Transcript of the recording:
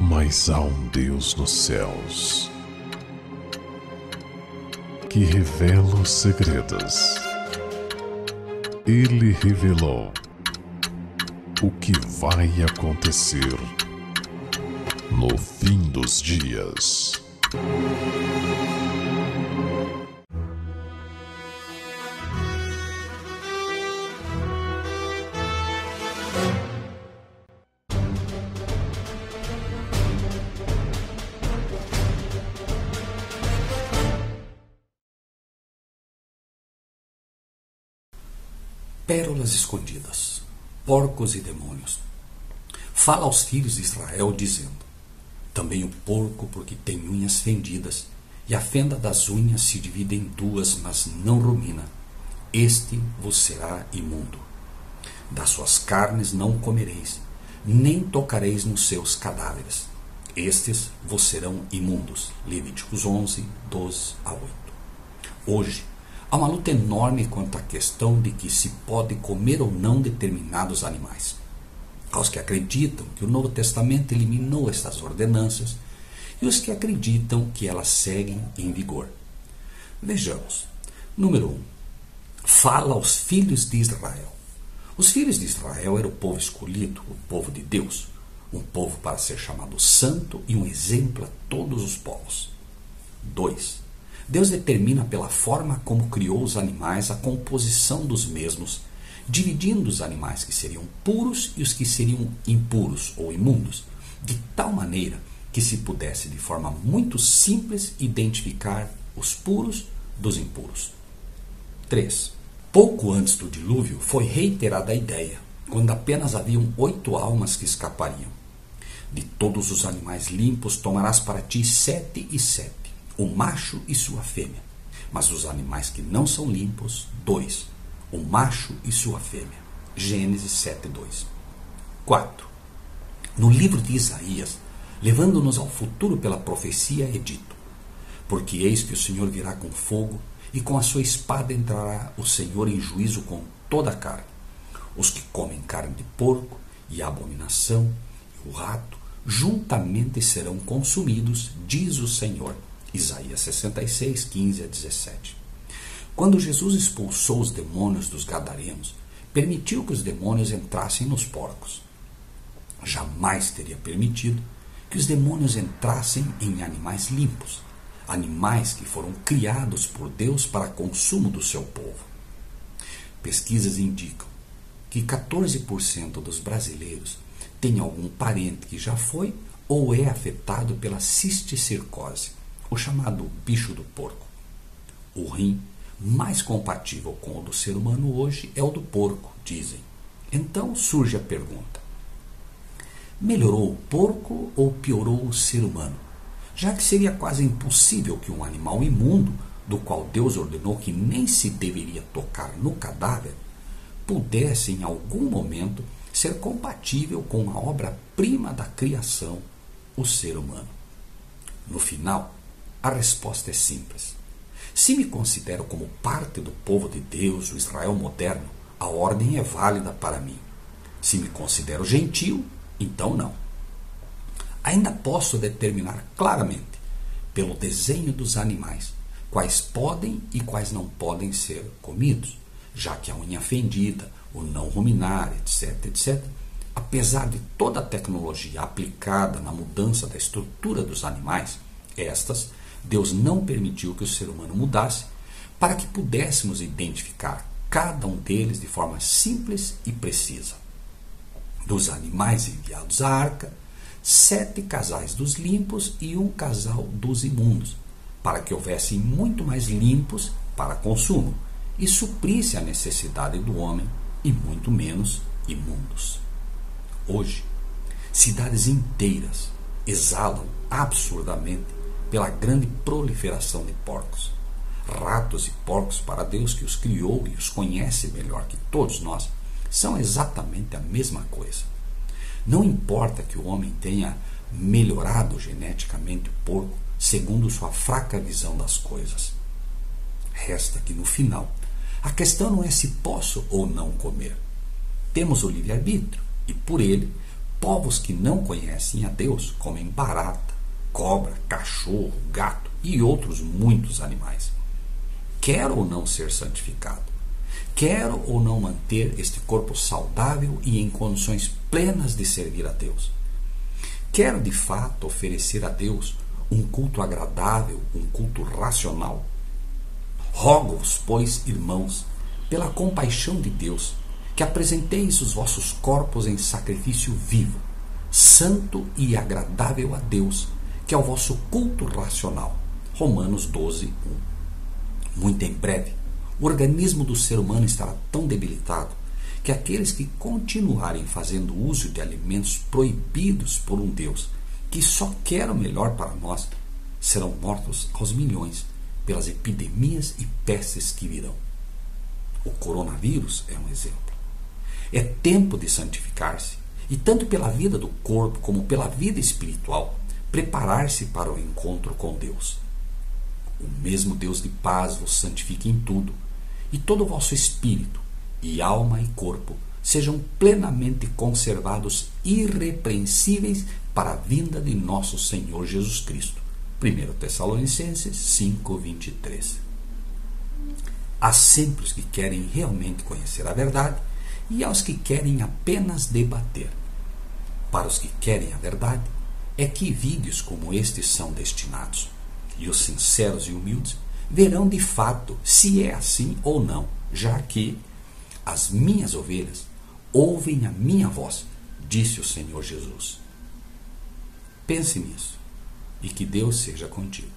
Mas há um Deus nos céus que revela os segredos. Ele revelou o que vai acontecer no fim dos dias. Pérolas escondidas, porcos e demônios. Fala aos filhos de Israel, dizendo: também o porco, porque tem unhas fendidas, e a fenda das unhas se divide em duas, mas não rumina. Este vos será imundo. Das suas carnes não comereis, nem tocareis nos seus cadáveres. Estes vos serão imundos. Levíticos 11, 12 a 8. Hoje, há uma luta enorme quanto à questão de que se pode comer ou não determinados animais. Há os que acreditam que o Novo Testamento eliminou estas ordenanças e os que acreditam que elas seguem em vigor. Vejamos. Número 1. Fala aos filhos de Israel. Os filhos de Israel eram o povo escolhido, o povo de Deus, um povo para ser chamado santo e um exemplo a todos os povos. 2. Deus determina pela forma como criou os animais a composição dos mesmos, dividindo os animais que seriam puros e os que seriam impuros ou imundos, de tal maneira que se pudesse de forma muito simples identificar os puros dos impuros. 3. Pouco antes do dilúvio foi reiterada a ideia, quando apenas haviam 8 almas que escapariam. De todos os animais limpos tomarás para ti 7 e 7. O macho e sua fêmea. Mas os animais que não são limpos, 2. O macho e sua fêmea. Gênesis 7:2. 4. No livro de Isaías, levando-nos ao futuro pela profecia, é dito: porque eis que o Senhor virá com fogo, e com a sua espada entrará o Senhor em juízo com toda a carne. Os que comem carne de porco, e a abominação, e o rato, juntamente serão consumidos, diz o Senhor. Isaías 66, 15 a 17. Quando Jesus expulsou os demônios dos gadarenos, permitiu que os demônios entrassem nos porcos. Jamais teria permitido que os demônios entrassem em animais limpos, animais que foram criados por Deus para consumo do seu povo. Pesquisas indicam que 14% dos brasileiros têm algum parente que já foi ou é afetado pela cisticercose, o chamado bicho do porco. O rim mais compatível com o do ser humano hoje é o do porco, dizem. Então surge a pergunta: melhorou o porco ou piorou o ser humano? Já que seria quase impossível que um animal imundo, do qual Deus ordenou que nem se deveria tocar no cadáver, pudesse em algum momento ser compatível com a obra-prima da criação, o ser humano. No final, a resposta é simples. Se me considero como parte do povo de Deus, o Israel moderno, a ordem é válida para mim. Se me considero gentio, então não. Ainda posso determinar claramente, pelo desenho dos animais, quais podem e quais não podem ser comidos, já que a unha fendida, o não ruminar, etc., apesar de toda a tecnologia aplicada na mudança da estrutura dos animais, estas Deus não permitiu que o ser humano mudasse para que pudéssemos identificar cada um deles de forma simples e precisa. Dos animais enviados à arca, 7 casais dos limpos e 1 casal dos imundos, para que houvessem muito mais limpos para consumo e suprisse a necessidade do homem e muito menos imundos. Hoje, cidades inteiras exalam absurdamente pela grande proliferação de porcos. Ratos e porcos, para Deus que os criou e os conhece melhor que todos nós, são exatamente a mesma coisa. Não importa que o homem tenha melhorado geneticamente o porco segundo sua fraca visão das coisas. Resta que no final, a questão não é se posso ou não comer. Temos o livre-arbítrio e por ele Povos que não conhecem a Deus comem barata, cobra, cachorro, gato e outros muitos animais. Quero ou não ser santificado? Quero ou não manter este corpo saudável e em condições plenas de servir a Deus? Quero de fato oferecer a Deus um culto agradável, um culto racional? Rogo-vos, pois, irmãos, pela compaixão de Deus, que apresenteis os vossos corpos em sacrifício vivo, santo e agradável a Deus, que é o vosso culto racional. Romanos 12, 1. Muito em breve, o organismo do ser humano estará tão debilitado que aqueles que continuarem fazendo uso de alimentos proibidos por um Deus que só quer o melhor para nós serão mortos aos milhões pelas epidemias e pestes que virão. O coronavírus é um exemplo. É tempo de santificar-se e, tanto pela vida do corpo como pela vida espiritual, preparar-se para o encontro com Deus. O mesmo Deus de paz vos santifique em tudo, e todo o vosso espírito, e alma e corpo sejam plenamente conservados irrepreensíveis para a vinda de nosso Senhor Jesus Cristo. 1 Tessalonicenses 5:23. Há sempre os que querem realmente conhecer a verdade e aos que querem apenas debater. Para os que querem a verdade, é que vídeos como estes são destinados, e os sinceros e humildes verão de fato se é assim ou não, já que as minhas ovelhas ouvem a minha voz, disse o Senhor Jesus. Pense nisso, e que Deus seja contigo.